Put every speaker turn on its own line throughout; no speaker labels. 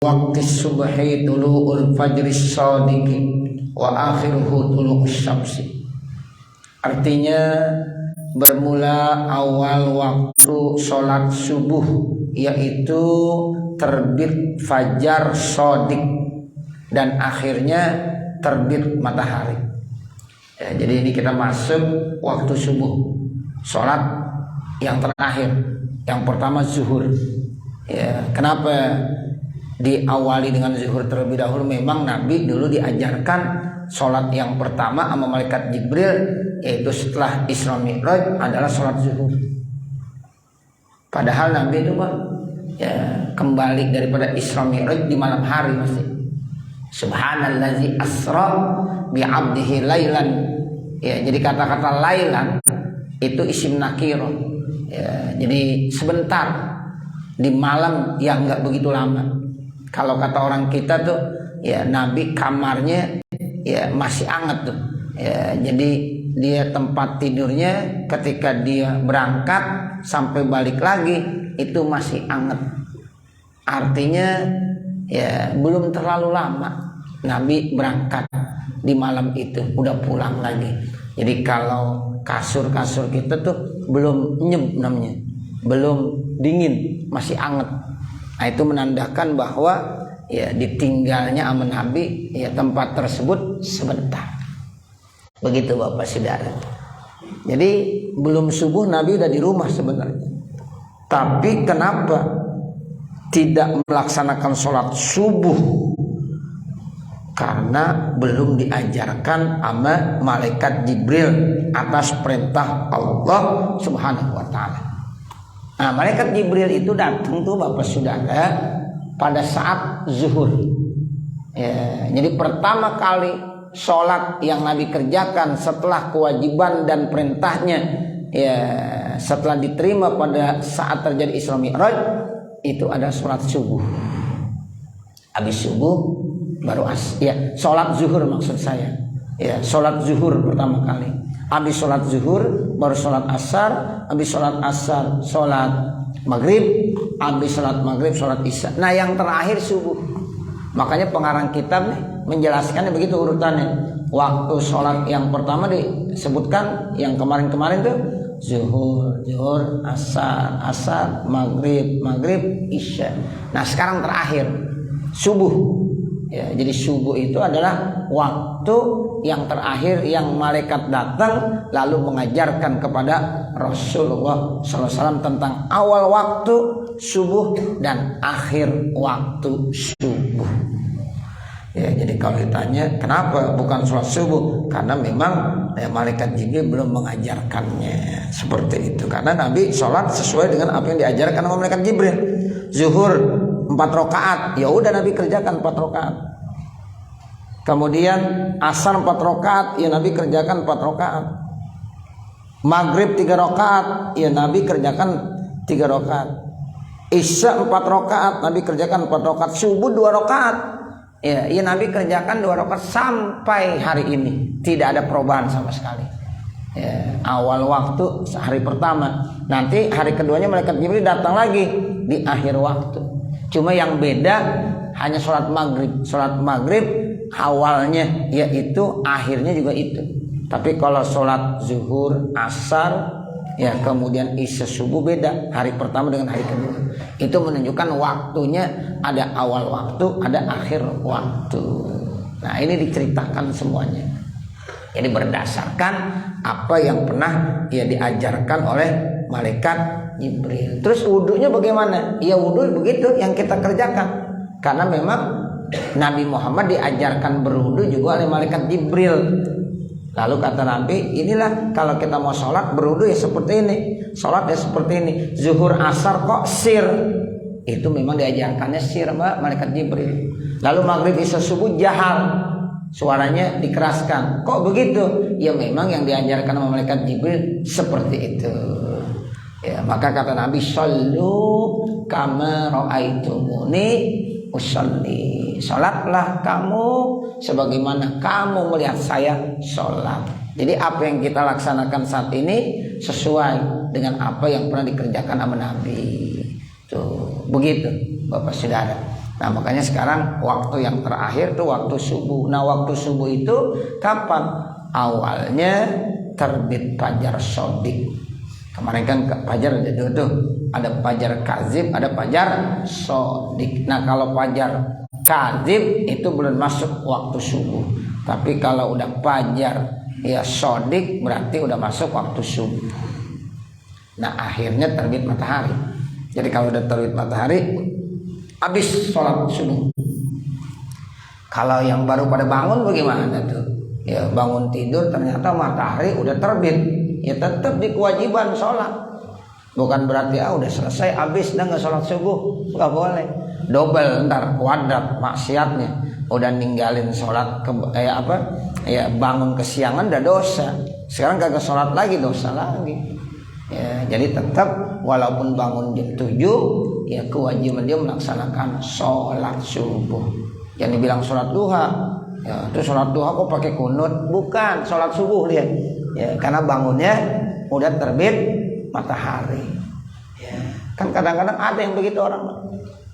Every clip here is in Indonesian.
Waqti subhi tulu'ul fajris shadiqi wa akhiruhu tulu'us syamsi. Artinya bermula awal waktu sholat subuh, yaitu terbit fajar shadiq, dan akhirnya terbit matahari. Ya, jadi ini kita masuk waktu subuh, sholat yang terakhir. Yang pertama zuhur. Ya, kenapa diawali dengan zuhur terlebih dahulu? Memang Nabi dulu diajarkan sholat yang pertama sama malaikat Jibril, yaitu setelah Isra Mi'raj, adalah sholat zuhur. Padahal Nabi itu kembali daripada Isra Mi'raj di malam hari masih. Subhanallazi asra bi'abdihi lailan. Ya, jadi kata-kata lailan itu isim nakiro. Ya, jadi sebentar di malam yang enggak begitu lama. Kalau kata orang kita tuh, ya Nabi kamarnya ya masih hangat tuh. Ya, jadi dia tempat tidurnya ketika dia berangkat sampai balik lagi itu masih hangat. Artinya ya belum terlalu lama Nabi berangkat di malam itu, udah pulang lagi. Jadi kalau kasur-kasur kita tuh belum nyem namanya, belum dingin, masih hangat. Nah, itu menandakan bahwa ya ditinggalnya sama Nabi ya tempat tersebut sebentar. Begitu Bapak Saudara. Jadi belum subuh Nabi udah di rumah sebenarnya. Tapi kenapa tidak melaksanakan sholat subuh? Karena belum diajarkan sama malaikat Jibril atas perintah Allah Subhanahu wa ta'ala. Nah, malaikat Jibril itu datang tuh Bapak Saudara pada saat zuhur. Ya, jadi pertama kali sholat yang Nabi kerjakan setelah kewajiban dan perintahnya, ya setelah diterima pada saat terjadi Isra Mi'raj, itu ada sholat subuh. Habis subuh baru sholat zuhur maksud saya. Ya, sholat zuhur pertama kali. Habis sholat zuhur baru sholat asar, habis sholat asar sholat maghrib, habis sholat maghrib sholat isya. Nah yang terakhir subuh. Makanya pengarang kitab menjelaskannya begitu urutannya. Waktu sholat yang pertama disebutkan yang kemarin-kemarin tuh zuhur, asar, maghrib, isya. Nah sekarang terakhir subuh. Ya, jadi subuh itu adalah waktu yang terakhir yang malaikat datang lalu mengajarkan kepada Rasulullah SAW tentang awal waktu subuh dan akhir waktu subuh. Ya, jadi kalau ditanya kenapa bukan sholat subuh, karena memang malaikat Jibril belum mengajarkannya seperti itu. Karena Nabi sholat sesuai dengan apa yang diajarkan oleh malaikat Jibril. Zuhur 4 rakaat, ya udah Nabi kerjakan 4 rakaat. Kemudian asar 4 rakaat, ya Nabi kerjakan 4 rakaat. Maghrib 3 rakaat, ya Nabi kerjakan 3 rakaat. Isya 4 rakaat, Nabi kerjakan 4 rakaat. Subuh 2 rakaat, ya Nabi kerjakan 2 rakaat sampai hari ini. Tidak ada perubahan sama sekali. Ya, awal waktu hari pertama, nanti hari keduanya malaikat Jibril datang lagi di akhir waktu. Cuma yang beda hanya sholat maghrib. Sholat maghrib awalnya yaitu, akhirnya juga itu. Tapi kalau sholat zuhur, asar, ya kemudian isya subuh beda. Hari pertama dengan hari kedua. Itu menunjukkan waktunya ada awal waktu, ada akhir waktu. Nah ini diceritakan semuanya. Jadi berdasarkan apa yang pernah diajarkan oleh malaikat Jibril. Terus wudunya bagaimana? Ya wudu begitu yang kita kerjakan. Karena memang Nabi Muhammad diajarkan berwudu juga oleh malaikat Jibril. Lalu kata Nabi, inilah kalau kita mau sholat berwudu ya seperti ini, sholat ya seperti ini. Zuhur asar kok sir? Itu memang diajarkannya sir sama malaikat Jibril. Lalu maghrib isya subuh jahar, suaranya dikeraskan. Kok begitu? Ya memang yang diajarkan sama malaikat Jibril seperti itu. Ya, maka kata Nabi, shollu kama ra'aitumuni usolli. Sholatlah kamu sebagaimana kamu melihat saya sholat. Jadi apa yang kita laksanakan saat ini sesuai dengan apa yang pernah dikerjakan sama Nabi. Tuh, begitu Bapak Saudara. Nah makanya sekarang waktu yang terakhir tuh waktu subuh. Nah waktu subuh itu kapan? Awalnya terbit fajar sodik. Kemarin kan fajar ada dua tuh, ada fajar kazib, ada fajar sodik. Nah kalau fajar kazib itu belum masuk waktu subuh. Tapi kalau udah fajar ya sodik berarti udah masuk waktu subuh. Nah akhirnya terbit matahari. Jadi kalau udah terbit matahari habis sholat subuh. Kalau yang baru pada bangun bagaimana tuh? Ya bangun tidur ternyata matahari udah terbit. Ya tetap di kewajiban sholat. Bukan berarti udah selesai habis dah nggak sholat subuh, nggak boleh. Double ntar kuadrat maksiatnya. Udah ninggalin sholat bangun kesiangan udah dosa. Sekarang kagak sholat lagi dosa lagi. Ya, jadi tetap walaupun bangun jam 7 ya kewajiban dia melaksanakan sholat subuh. Jangan dibilang sholat duha. Ya, itu sholat duha kok pakai kunut? Bukan, sholat subuh dia. Ya, karena bangunnya udah terbit matahari. Ya, kan kadang-kadang ada yang begitu orang.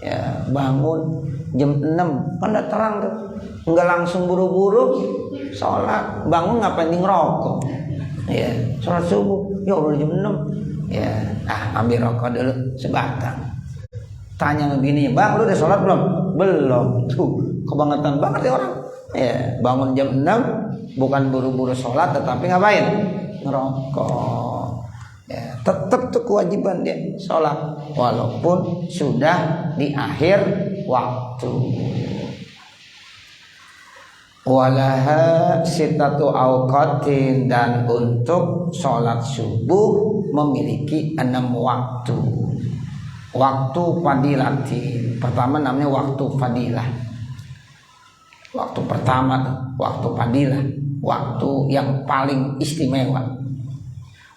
Ya, bangun jam 6 kan udah terang tuh. Enggak langsung buru-buru sholat, bangun ngapain ngerokok. Ya, sholat subuh. Ya udah jam 6. Ya, ambil rokok dulu sebatang. Tanya begini, "Bang, lu udah sholat belum?" "Belum." Tuh, kebangetan banget ya orang. Ya, bangun jam 6 bukan buru-buru sholat tetapi ngapain? Ngerokok. Ya, tetap tuh kewajiban dia sholat walaupun sudah di akhir waktu. Walaha sitatu awqatin, dan untuk sholat subuh memiliki 6 waktu. Waktu fadilatin. Pertama namanya waktu fadilah. Waktu pertama waktu fadilah, waktu yang paling istimewa.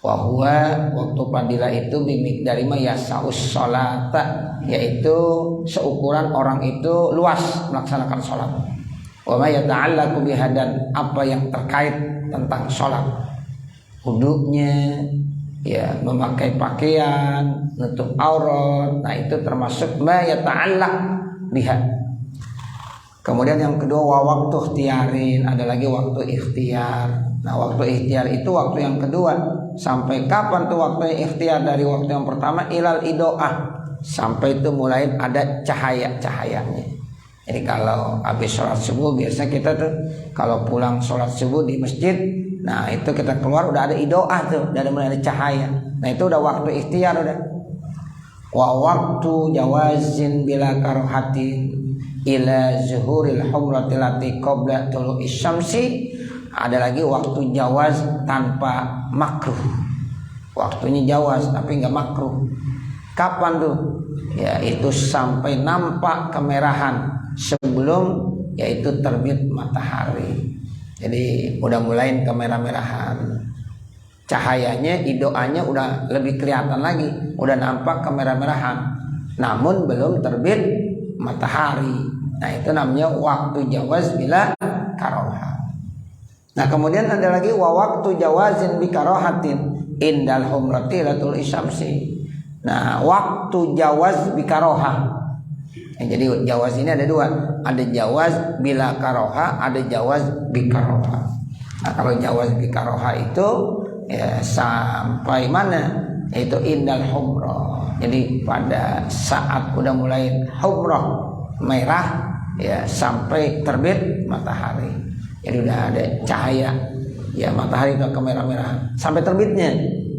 Wa huwa, waktu fadilah itu bimiqdari ma yasaus sholata, yaitu seukuran orang itu luas melaksanakan sholat. Wa ma yata'allaqu biha, dan apa yang terkait tentang sholat. Wudhunya, ya memakai pakaian, nutup aurat, nah itu termasuk ma yata'allaq biha. Kemudian yang kedua waktu ikhtiarin, ada lagi waktu ikhtiar. Nah waktu ikhtiar itu waktu yang kedua. Sampai kapan tuh waktu ikhtiar? Dari waktu yang pertama ilal idoah, sampai itu mulai ada cahaya-cahayanya. Jadi kalau habis sholat subuh biasanya kita tuh kalau pulang sholat subuh di masjid, nah itu kita keluar udah ada idoah tuh, udah mulai ada cahaya. Nah itu udah waktu ikhtiar udah. Wa waktu jawazin bila karohatin ila zuhuril humrati lati qabla tulu'i syamsi, ada lagi waktu jawaz tanpa makruh. Waktunya jawaz tapi enggak makruh. Kapan tuh? Ya itu sampai nampak kemerahan sebelum yaitu terbit matahari. Jadi udah mulai kemerah-merahan. Cahayanya, idoanya udah lebih kelihatan lagi, udah nampak kemerah-merahan. Namun belum terbit matahari. Nah itu namanya waktu jawaz bila karoha. Nah kemudian ada lagi waktu jawazin bi karohatin indal humrati latul isyamsi. Nah waktu jawaz bi karoha. Jadi jawaz ini ada dua, ada jawaz bila karoha, ada jawaz bi karoha. Nah kalau jawaz bi karoha itu ya sampai mana? Itu indal humrah. Jadi pada saat udah mulai humrah merah ya sampai terbit matahari. Jadi udah ada cahaya ya matahari udah kemerah-merahan sampai terbitnya.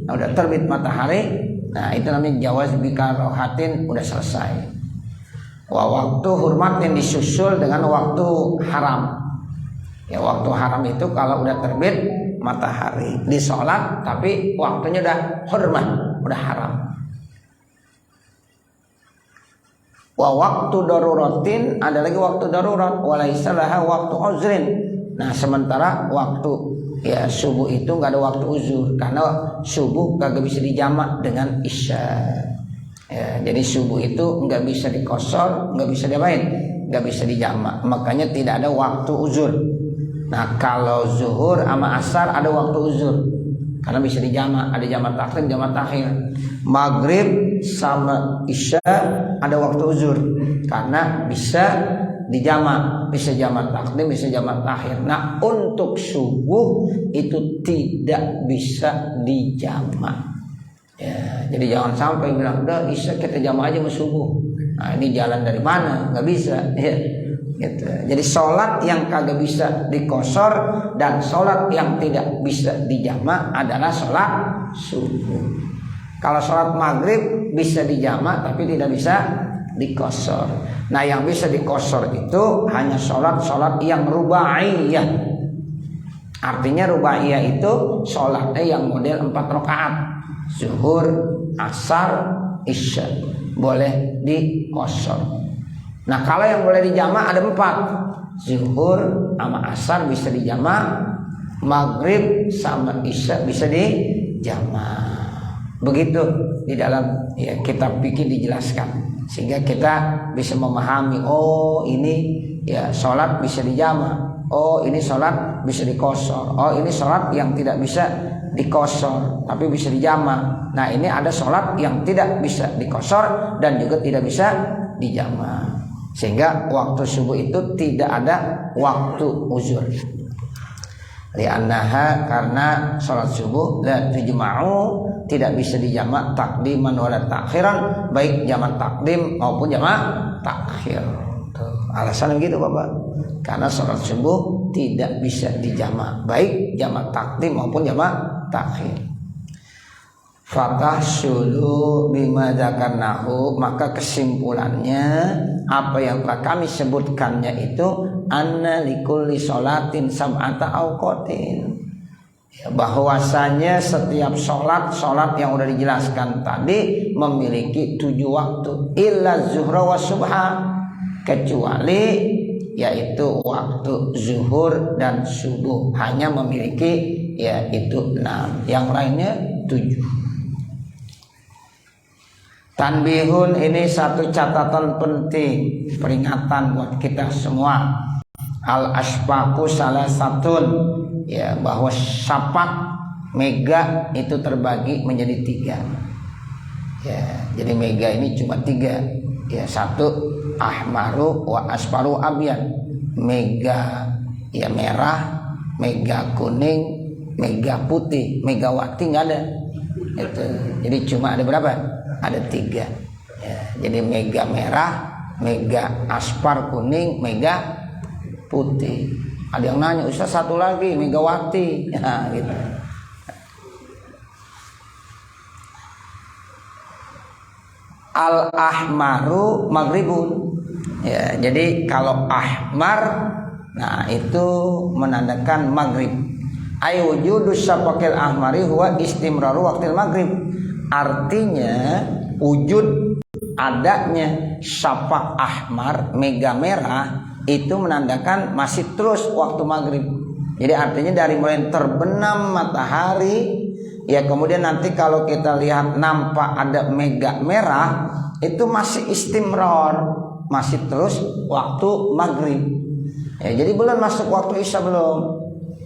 Nah, udah terbit matahari, nah itu namanya jawaz bikarohatin, udah selesai. Waktu hormat yang disusul dengan waktu haram. Ya waktu haram itu kalau udah terbit matahari di sholat tapi waktunya udah hormat, udah haram. Waktu daruratin, ada lagi waktu darurat, walaisa laha waktu uzrin. Nah sementara waktu ya subuh itu nggak ada waktu uzur karena subuh kagak bisa dijamak dengan isya. Ya, jadi subuh itu nggak bisa dikosor, nggak bisa diapain, nggak bisa dijamak. Makanya tidak ada waktu uzur. Nah kalau zuhur sama asar ada waktu uzur. karena bisa dijamak, ada jamak takdim, jamak takhir. Maghrib sama isya ada waktu uzur karena bisa dijamak, bisa jamak takdim, bisa jamak takhir. Nah, untuk subuh itu tidak bisa dijamak. Ya, jadi jangan sampai bilang udah isya kita jamak aja sama subuh. Nah, ini jalan dari mana? Nggak bisa. Ya. Gitu. Jadi sholat yang kagak bisa dikosor dan sholat yang tidak bisa dijamak adalah sholat subuh. Kalau sholat maghrib bisa dijamak tapi tidak bisa dikosor. Nah, yang bisa dikosor itu hanya sholat yang rubaiyah. Artinya rubaiyah itu sholatnya yang model 4 rakaat, zuhur, asar, isya, boleh dikosor. Nah, kalau yang boleh dijamak ada 4. Zuhur sama asar bisa dijamak, maghrib sama isya bisa dijamak. Begitu di dalam ya kitab fikih dijelaskan, sehingga kita bisa memahami, oh ini ya sholat bisa dijamak, oh ini sholat bisa dikosor, oh ini sholat yang tidak bisa dikosor tapi bisa dijamak. Nah, ini ada sholat yang tidak bisa dikosor dan juga tidak bisa dijamak. Sehingga waktu subuh itu tidak ada waktu uzur. Li'annaha, karena sholat subuh la tujma'u, tidak bisa dijamak takdiman wala takhiran, baik jamak takdim maupun jamak takhir. Alasan begitu Bapak, karena sholat subuh tidak bisa dijamak, baik jamak takdim maupun jamak takhir. Fatah sulu bima dzakarnahu, maka kesimpulannya apa yang telah kami sebutkannya itu anna likulli sholatin sab'ata awqatin, ya, bahwasanya setiap sholat yang udah dijelaskan tadi memiliki 7 waktu, illa zuhra wa subha, kecuali yaitu waktu zuhur dan subuh hanya memiliki yaitu 6, yang lainnya 7. Tanbihun, ini satu catatan penting, peringatan buat kita semua. Al aspaku salah satun, ya, bahwa syapak mega itu terbagi menjadi 3. Ya, jadi mega ini cuma 3. Ya, 1 ahmaru wa asparu abyad, mega ya merah, mega kuning, mega putih, megawati nggak ada. Itu. Jadi cuma ada berapa? Ada 3. Ya, jadi mega merah, mega aspar kuning, mega putih. Ada yang nanya, Ustaz satu lagi megawati. Ya, gitu. Al ahmaru maghribun. Ya, jadi kalau ahmar, nah itu menandakan maghrib. Ay wujudus syafaqil ahmari huwa istimraru waqtil maghrib. Artinya wujud adanya syafaq ahmar, mega merah, itu menandakan masih terus waktu maghrib. Jadi artinya dari mulai terbenam matahari, ya kemudian nanti kalau kita lihat nampak ada mega merah, itu masih istimrar, masih terus waktu maghrib. Ya, jadi belum masuk waktu isya belum.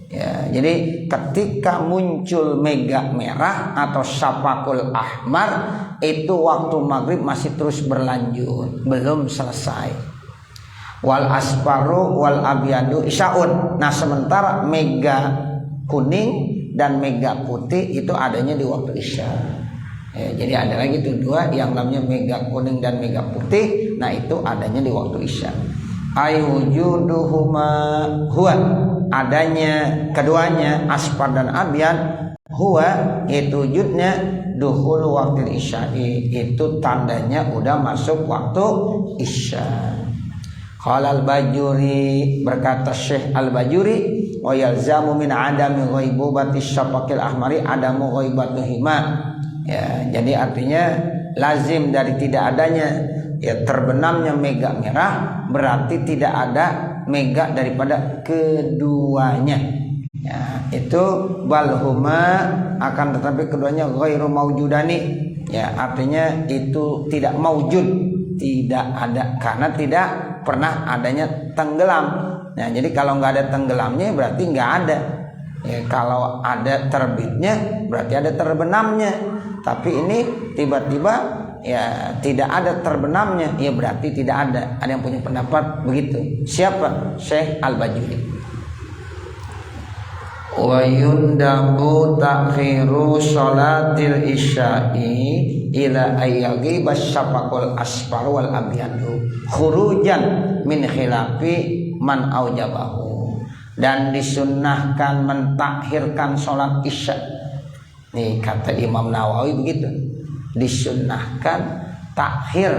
Ya, jadi ketika muncul mega merah atau syafaqul ahmar, itu waktu maghrib masih terus berlanjut, belum selesai. Wal asparu wal abyadu isyaun. Nah, sementara mega kuning dan mega putih itu adanya di waktu isya. Ya, jadi ada lagi tuh 2 yang namanya mega kuning dan mega putih. Nah, itu adanya di waktu isya. Ayujuduhuma huwa, adanya keduanya asfar dan abyad, huwa itu wujudnya duhul waktu isya'i, itu tandanya udah masuk waktu isya. Qala al-Bajuri, berkata Syekh al-Bajuri, wa yalzamu min adami ghaibubati syafaqil ahmari adamu ghaibatuhima. Ya, jadi artinya lazim dari tidak adanya ya terbenamnya mega merah, berarti tidak ada mega daripada keduanya. Ya, itu balhuma, akan tetapi keduanya ghairu maujudani. Ya, artinya itu tidak maujud, tidak ada, karena tidak pernah adanya tenggelam. Nah, jadi kalau nggak ada tenggelamnya berarti nggak ada. Ya, kalau ada terbitnya berarti ada terbenamnya. Tapi ini tiba-tiba ya tidak ada terbenamnya, ya berarti tidak ada. Ada yang punya pendapat begitu. Siapa? Syekh Al-Bajuri. Wa yundabu ta'khiru sholatil isya'i ila ayyaghiba syafaqul asfar wal abyadu khurujan min khilafi man aujabahu. Dan disunnahkan mentakhirkan sholat isya. Nih kata Imam Nawawi begitu, disunnahkan takhir.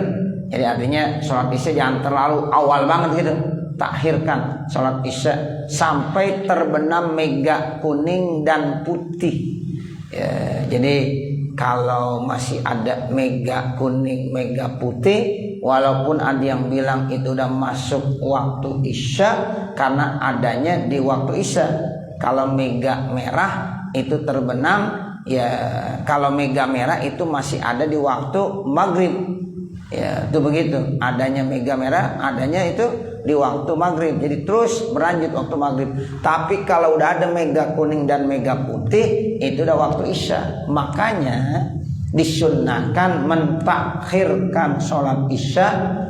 Jadi artinya sholat isya jangan terlalu awal banget gitu. Takhirkan sholat isya sampai terbenam mega kuning dan putih. Ya, jadi kalau masih ada mega kuning, mega putih, walaupun ada yang bilang itu udah masuk waktu isya karena adanya di waktu isya. Kalau mega merah itu terbenam, ya kalau mega merah itu masih ada di waktu maghrib. Ya itu begitu. Adanya mega merah, adanya itu di waktu maghrib. Jadi terus berlanjut waktu maghrib. Tapi kalau udah ada mega kuning dan mega putih, itu udah waktu isya. Makanya disunnahkan mentakhirkan sholat isya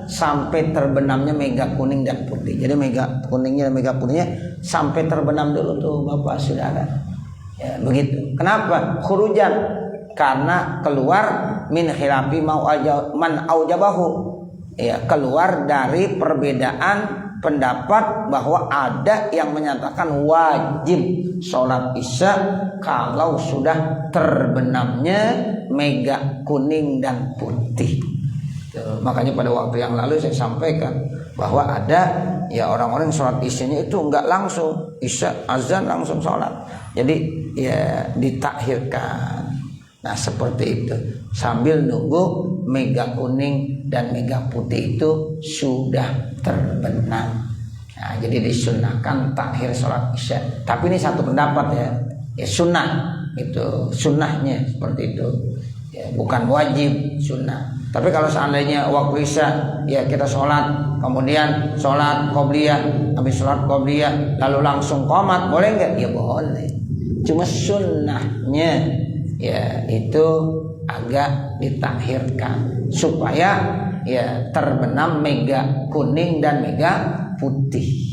sampai terbenamnya mega kuning dan putih. Jadi mega kuningnya dan mega putihnya sampai terbenam dulu tuh Bapak Saudara. Ya, begitu. Kenapa? Khurujan, karena keluar min khilafi man aujabahu. Ya, keluar dari perbedaan pendapat bahwa ada yang menyatakan wajib sholat isya kalau sudah terbenamnya mega kuning dan putih. Tuh, makanya pada waktu yang lalu saya sampaikan bahwa ada ya orang-orang sholat isyanya itu enggak langsung isya azan langsung sholat. Jadi ya ditakhirkan. Nah seperti itu sambil nunggu mega kuning dan mega putih itu sudah terbenam. Nah, jadi disunahkan takhir sholat isya. Tapi ini satu pendapat ya, ya sunnah itu, sunnahnya seperti itu. Ya, bukan wajib, sunnah. Tapi kalau seandainya waktu isya ya kita sholat, kemudian sholat qobliyah, habis sholat qobliyah lalu langsung qomat, boleh nggak? Ya boleh. Cuma sunnahnya ya itu agak ditakhirkan supaya ya terbenam mega kuning dan mega putih.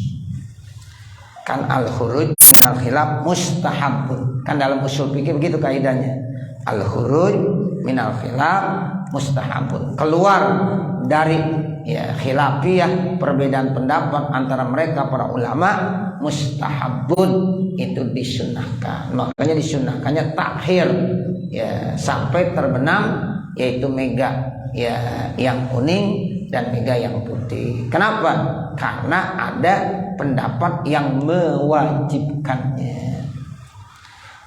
Kan al-khuruj minal khilaf mustahabun. Kan dalam usul fikih begitu kaidahnya. Al-khuruj minal khilaf mustahabun. Keluar dari ya khilafiyah, perbedaan pendapat antara mereka para ulama, mustahabun, itu disunahkan. Makanya disunahkannya takhir ya sampai terbenam yaitu mega ya yang kuning dan mega yang putih. Kenapa? Karena ada pendapat yang mewajibkannya.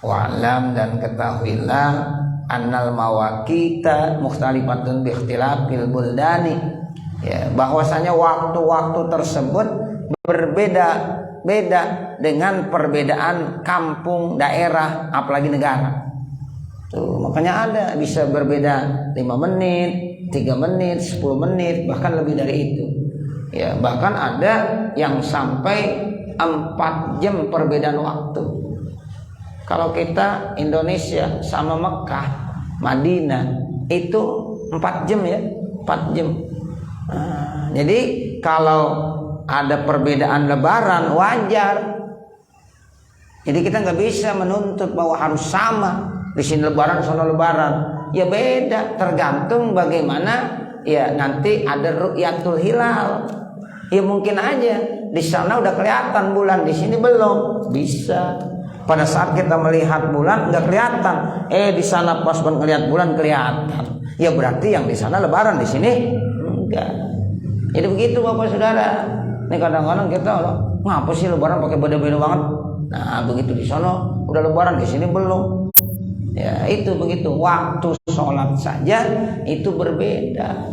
Wa'lam, dan ketahuilah annal mawaqita mukhtalifatun bi ikhtilafil buldani. Ya, bahwasanya waktu-waktu tersebut berbeda-beda dengan perbedaan kampung, daerah, apalagi negara. Tuh, makanya ada bisa berbeda 5 menit, 3 menit, 10 menit, bahkan lebih dari itu. Ya, bahkan ada yang sampai 4 jam perbedaan waktu. Kalau kita Indonesia sama Mekah, Madinah itu 4 jam ya, 4 jam. Nah, jadi kalau ada perbedaan lebaran wajar. Jadi kita nggak bisa menuntut bahwa harus sama. Di sini lebaran, sana lebaran. Ya beda, tergantung bagaimana ya nanti ada ru'yatul hilal. Ya mungkin aja di sana udah kelihatan bulan, di sini belum. Bisa. Pada saat kita melihat bulan nggak kelihatan, di sana pas ngelihat bulan kelihatan. Ya berarti yang di sana lebaran, di sini enggak. Jadi begitu Bapak Saudara. Ini kadang-kadang kita ngapa sih lebaran pakai beda-beda banget. Nah begitu di sana udah lebaran, di sini belum. Ya itu begitu. Waktu sholat saja itu berbeda.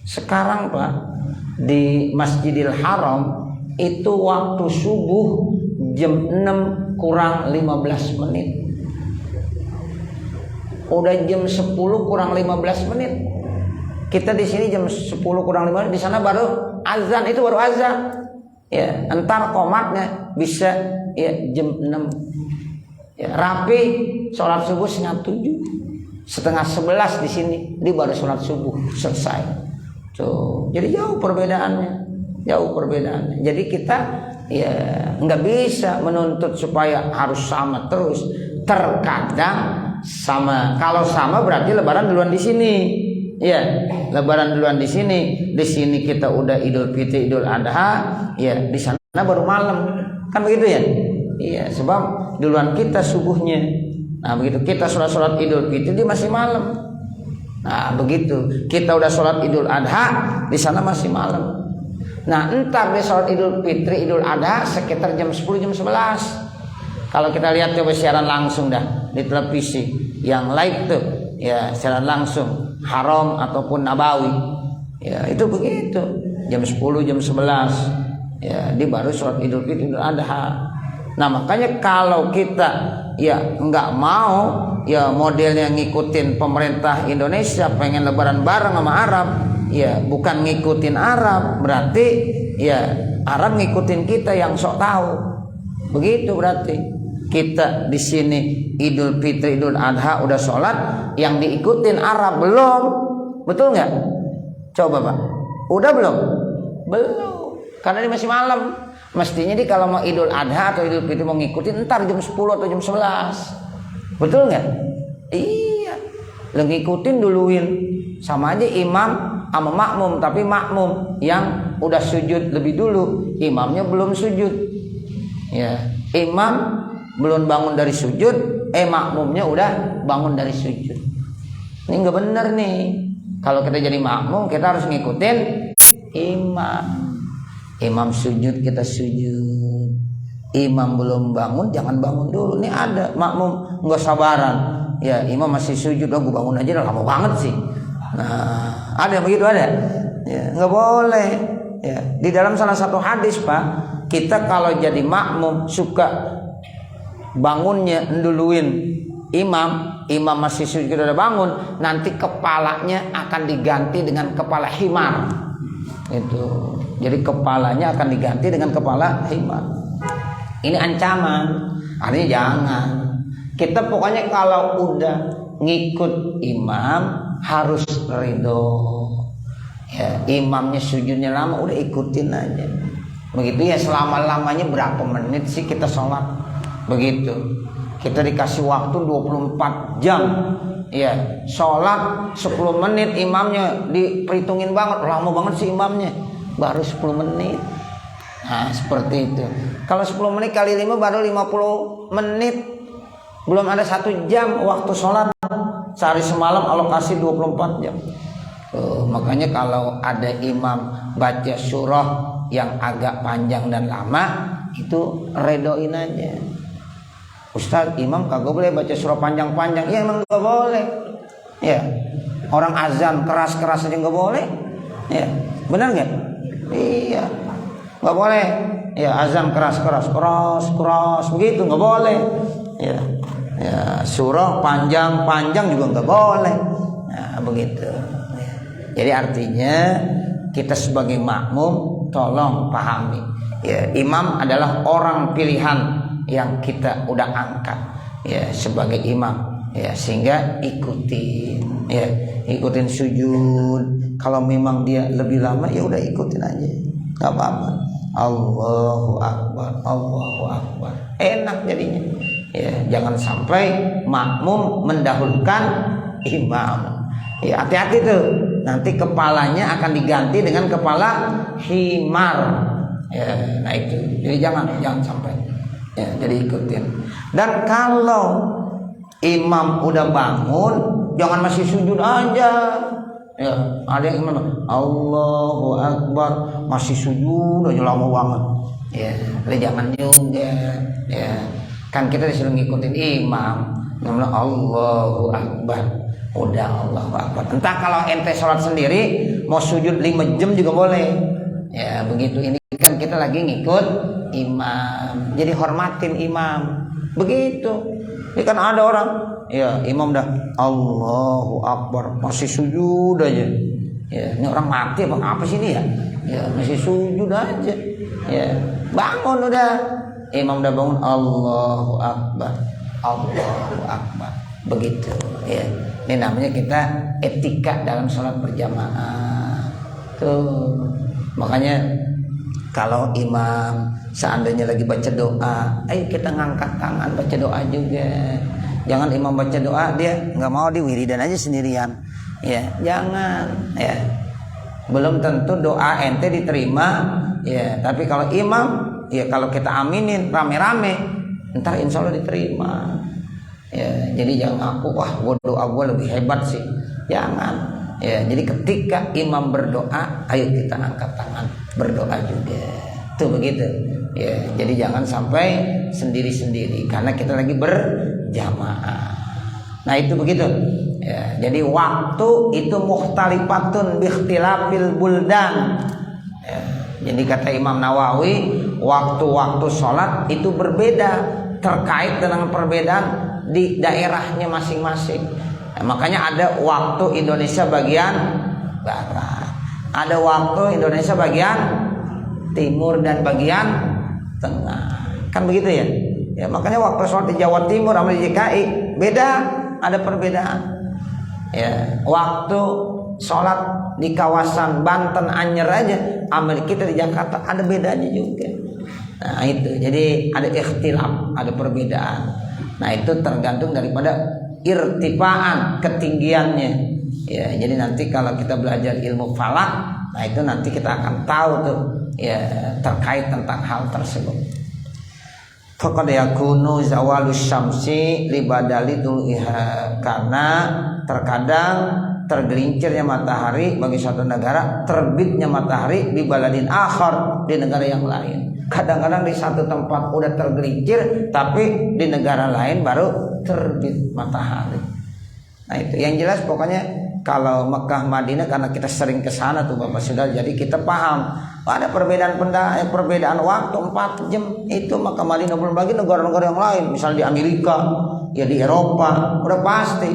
Sekarang Pak di Masjidil Haram itu waktu subuh jam 6 kurang 15 menit. Udah jam 10 kurang 15 menit. Kita di sini jam 10 kurang 5 menit, di sana baru azan, itu baru azan. Ya, entar komatnya bisa ya jam 6. Ya, rapi sholat subuh setengah 7, setengah 11 di sini, dia baru sholat subuh selesai. Tuh, jadi jauh perbedaannya. Jadi kita ya nggak bisa menuntut supaya harus sama terus. Terkadang sama. Kalau sama berarti lebaran duluan di sini. Ya, lebaran duluan di sini. Di sini kita udah Idul Fitri, Idul Adha, ya di sana baru malam. Kan begitu ya? Iya, sebab duluan kita subuhnya. Nah, begitu kita sholat Idul Fitri dia masih malam. Nah, begitu kita udah sholat Idul Adha di sana masih malam. Nah, entar di sholat Idul Fitri, Idul Adha sekitar jam 10, jam 11. Kalau kita lihat coba siaran langsung dah di televisi yang live tuh, ya siaran langsung Haram ataupun Nabawi, ya itu begitu jam 10, jam 11, ya dia baru sholat Idul Fitri, Idul Adha. Nah, makanya kalau kita ya nggak mau ya modelnya ngikutin pemerintah Indonesia pengen lebaran bareng sama Arab, ya bukan ngikutin Arab, berarti ya Arab ngikutin kita yang sok tahu. Begitu berarti kita di sini Idul Fitri, Idul Adha udah sholat, yang diikutin Arab belum, betul nggak? Coba Pak, udah belum? Belum, karena ini masih malam. Mestinya dia kalau mau Idul Adha atau Idul Fitri mau ngikutin ntar jam 10 atau jam 11, betul nggak? Iya, lo ngikutin duluin, sama aja imam sama makmum, tapi makmum yang udah sujud lebih dulu, imamnya belum sujud. Ya, imam belum bangun dari sujud, makmumnya udah bangun dari sujud. Ini nggak bener nih. Kalau kita jadi makmum kita harus ngikutin imam. Imam sujud kita sujud. Imam belum bangun jangan bangun dulu. Ini ada makmum nggak sabaran. Ya imam masih sujud, gue bangun aja udah lama banget sih. Nah, ada yang begitu ada. Ya, nggak boleh. Ya, di dalam salah satu hadis Pak, kita kalau jadi makmum suka bangunnya nduluin imam masih sujud udah bangun, nanti kepalanya akan diganti dengan kepala himar. Itu. Jadi kepalanya akan diganti dengan kepala himar. Ini ancaman. Artinya jangan. Kita pokoknya kalau udah ngikut imam harus ridho. Ya, imamnya sujudnya lama udah ikutin aja. Begitu ya, selama-lamanya berapa menit sih kita sholat? Begitu. Kita dikasih waktu 24 jam. Ya, sholat 10 menit imamnya diperhitungin banget, lama banget sih imamnya. Baru 10 menit. Nah, seperti itu. Kalau 10 menit kali 5 baru 50 menit. Belum ada 1 jam waktu sholat. Sehari semalam alokasi 24 jam. Makanya kalau ada imam baca surah yang agak panjang dan lama, itu redoin aja. Ustaz, imam kagak boleh baca surah panjang-panjang. Ya emang gak boleh. Ya, orang azan keras-keras aja gak boleh. Ya, benar nggak? Iya, nggak boleh. Ya, azan keras-keras, keras begitu nggak boleh. Ya, surah panjang-panjang juga nggak boleh. Nah, begitu. Jadi artinya kita sebagai makmum tolong pahami. Ya, imam adalah orang pilihan yang kita udah angkat ya sebagai imam, ya sehingga ikutin sujud. Kalau memang dia lebih lama ya udah ikutin aja, nggak apa-apa. Allahu Akbar, enak jadinya. Ya, jangan sampai makmum mendahulukan imam. Ya, hati-hati tuh, nanti kepalanya akan diganti dengan kepala himar. Ya, nah itu, jadi jangan sampai. Ya, jadi ikutin. Dan kalau imam udah bangun, jangan masih sujud aja. Ya, ada yang gimana? Allahu Akbar, masih sujud aja lama banget. Ya, jangan juga. Ya, kan kita disuruh ngikutin imam. Namanya Allahu Akbar. Udah Allahu Akbar. Entah kalau ente sholat sendiri mau sujud 5 jam juga boleh. Ya, begitu. Ini kan kita lagi ngikut imam, jadi hormatin imam. Begitu. Ini kan ada orang, ya imam dah Allahu Akbar masih sujud aja. Ya, ini orang mati apa sih ini ya? Ya masih sujud aja. Ya, bangun udah. Imam udah bangun, Allahu Akbar, Allahu Akbar. Begitu. Ya, ini namanya kita etika dalam sholat berjamaah. Tuh, makanya kalau imam seandainya lagi baca doa, ayo kita ngangkat tangan baca doa juga. Jangan imam baca doa dia nggak mau, di wiridan aja sendirian. Ya, jangan. Ya, belum tentu doa ente diterima. Ya, tapi kalau imam, ya kalau kita aminin rame-rame, ntar insya Allah diterima. Ya, jadi jangan aku wah gua doa gua lebih hebat sih. Jangan. Ya, jadi ketika imam berdoa, ayo kita angkat tangan berdoa juga. Tuh begitu. Ya, jadi jangan sampai sendiri-sendiri karena kita lagi berjamaah. Nah, itu begitu. Ya, jadi waktu itu mukhtalifatun biikhtilafil buldan. Ya, jadi kata Imam Nawawi, waktu-waktu sholat itu berbeda terkait dengan perbedaan di daerahnya masing-masing. Nah, makanya ada waktu Indonesia bagian barat, ada waktu Indonesia bagian timur dan bagian tengah, kan begitu ya? Ya makanya waktu sholat di Jawa Timur sama di DKI beda, ada perbedaan. Ya, waktu sholat di kawasan Banten Anyer aja, sama kita di Jakarta ada bedanya juga. Nah itu, jadi ada ikhtilaf, ada perbedaan. Nah itu tergantung daripada irtifaan, ketinggiannya. Ya, jadi nanti kalau kita belajar ilmu falak, nah itu nanti kita akan tahu tuh ya terkait tentang hal tersebut. Faqad yakunu zawalus syamsi li badali dul'iha, karena terkadang tergelincirnya matahari bagi suatu negara, terbitnya matahari di baladin akhar, di negara yang lain. Kadang-kadang di satu tempat udah tergelincir, tapi di negara lain baru terbit matahari. Nah itu yang jelas pokoknya. Kalau Mekah Madinah karena kita sering ke sana tuh Bapak Saudara, jadi kita paham ada perbedaan waktu 4 jam itu Mekah Madinah, belum lagi negara-negara yang lain, misalnya di Amerika, ya di Eropa, udah pasti.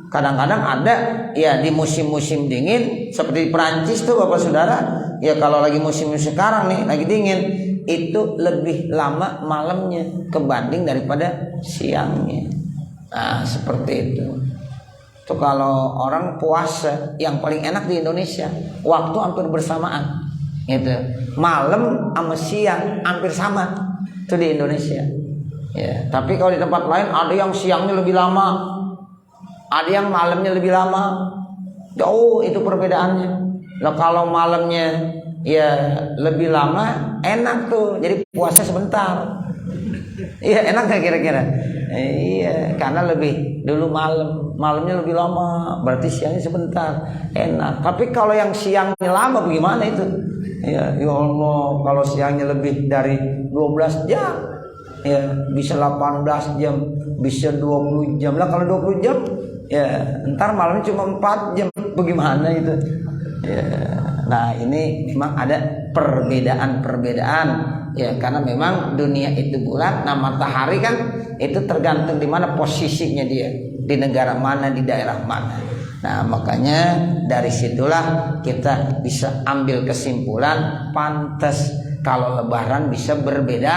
Kadang-kadang ada ya di musim-musim dingin seperti di Perancis tuh Bapak Saudara, ya kalau lagi musim sekarang nih lagi dingin, itu lebih lama malamnya kebanding daripada siangnya. Nah, seperti itu. Tuh kalau orang puasa yang paling enak di Indonesia waktu hampir bersamaan gitu, malam sama siang hampir sama tuh di Indonesia ya. Tapi kalau di tempat lain ada yang siangnya lebih lama, ada yang malamnya lebih lama, jauh itu perbedaannya. Nah kalau malamnya ya lebih lama enak tuh, jadi puasa sebentar. Iya enak gak kira-kira? Iya, karena lebih dulu malamnya lebih lama, berarti siangnya sebentar, enak. Tapi kalau yang siangnya lama bagaimana itu? Ya Allah, kalau siangnya lebih dari 12 jam, ya bisa 18 jam, bisa 20 jam lah. Kalau 20 jam, ya ntar malamnya cuma 4 jam, bagaimana itu? Ya, nah ini memang ada perbedaan. Ya karena memang dunia itu bulat, nah matahari kan itu tergantung di mana posisinya dia, di negara mana, di daerah mana. Nah makanya dari situlah kita bisa ambil kesimpulan pantas kalau Lebaran bisa berbeda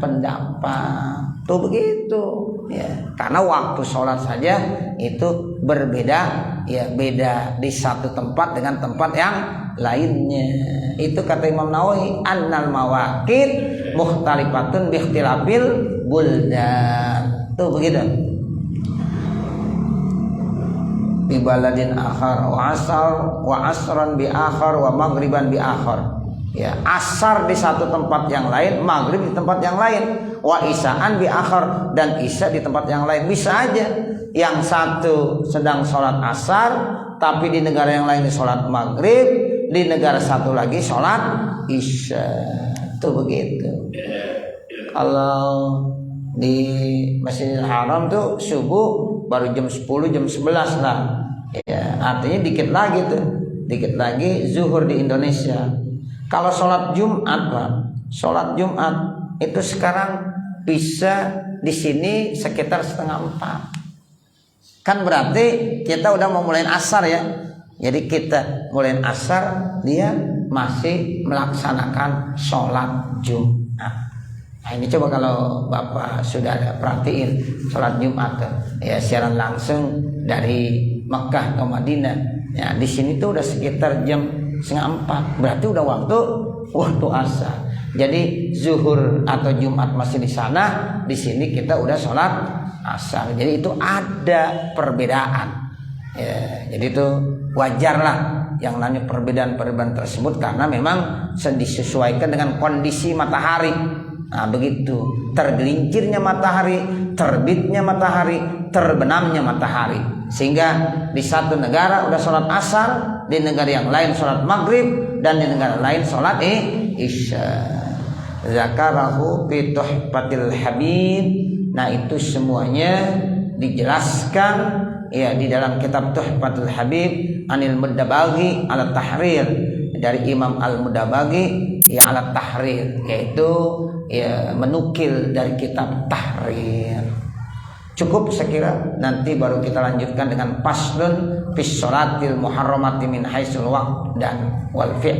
pendapat. Tuh begitu ya, karena waktu sholat saja itu berbeda, ya beda di satu tempat dengan tempat yang lainnya. Itu kata Imam Nawawi, annal mawaqit mukhtalifatun bi ikhtilafil buldan. Tuh begitu. Bi baladin akhar wa asran bi akhar wa maghriban bi akhar. Ya, asar di satu tempat yang lain, maghrib di tempat yang lain, wa isaan bi akhar, dan isya di tempat yang lain. Bisa aja yang satu sedang sholat asar, tapi di negara yang lain sholat maghrib, di negara satu lagi sholat isya. Tuh begitu. Kalau di Masjidil Haram tuh subuh baru jam 10, jam 11 lah. Ya, artinya dikit lagi tuh, dikit lagi zuhur di Indonesia. Kalau sholat Jumat, Pak, sholat Jumat itu sekarang bisa di sini sekitar 3:30. Kan berarti kita udah mau mulai asar ya. Jadi kita mulai asar dia masih melaksanakan sholat Jumat. Nah ini coba kalau Bapak sudah ada perhatiin sholat Jumat ya siaran langsung dari Mekah ke Madinah. Ya di sini tuh udah sekitar jam 3:30, berarti udah waktu asar. Jadi zuhur atau Jumat masih di sana, di sini kita udah sholat asar. Jadi itu ada perbedaan. Ya, jadi itu wajar lah yang namanya perbedaan tersebut karena memang disesuaikan dengan kondisi matahari. Nah begitu, tergelincirnya matahari, terbitnya matahari, terbenamnya matahari. Sehingga di satu negara udah sholat asar, di negara yang lain sholat maghrib, dan di negara lain sholat isya. Zakarahu fi tuhfatil habib. Nah itu semuanya dijelaskan ya di dalam kitab Tuhfatul Habib Anil Mudabaghi ala Tahrir, dari Imam Al-Mudabaghi ya ala Tahrir, yaitu ya menukil dari kitab Tahrir. Cukup saya kira, nanti baru kita lanjutkan dengan faslun fis sholatil muharramati min haitsul waqt dan wal fi'l.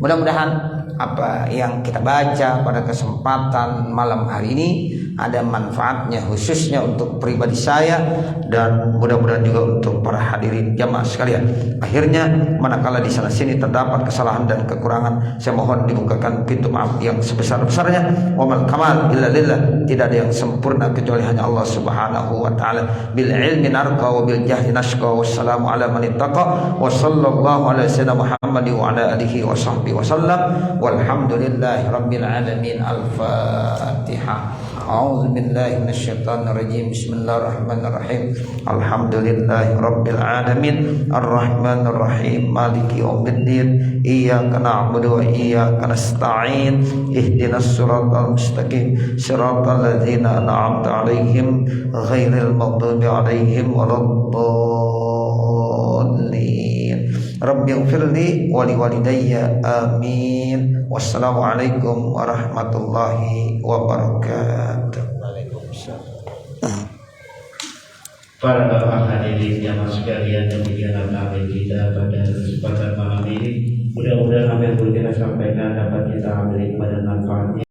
Mudah-mudahan apa yang kita baca pada kesempatan malam hari ini ada manfaatnya khususnya untuk pribadi saya dan mudah-mudahan juga untuk para hadirin jamaah sekalian. Akhirnya manakala di sana sini terdapat kesalahan dan kekurangan, saya mohon dibukakan pintu maaf yang sebesar-besarnya. Wa mal kamal illa lillah, tidak ada yang sempurna kecuali hanya Allah Subhanahu wa taala. Bil ilmi narqa wa bil jahli nashqa. Wassalamu ala man ittaqa wa sallallahu ala sayyidina Muhammad wa ala alihi wa sahbihi wa sallam. Walhamdulillahi rabbil alamin. Al-Fatihah. A'udzu billahi minasyaitonir rajim. Bismillahirrahmanirrahim. Alhamdulillahi rabbil alamin. Arrahmanir rahim. Maliki yaumiddin. Iyyaka na'budu wa iyyaka nasta'in. Ihdinas siratal mustaqim. Siratal ladzina an'amta 'alaihim ghairil maghdubi 'alaihim waladdallin. Rabbighfirli wa liwalidayya amin. Wassalamualaikum warahmatullahi wabarakatuh.
Para bapak hadirin jamaah sekalian, demikianlah taklim kita pada kesempatan malam ini. Mudah-mudahan apa yang boleh kita sampaikan dapat kita ambil pada manfaatnya.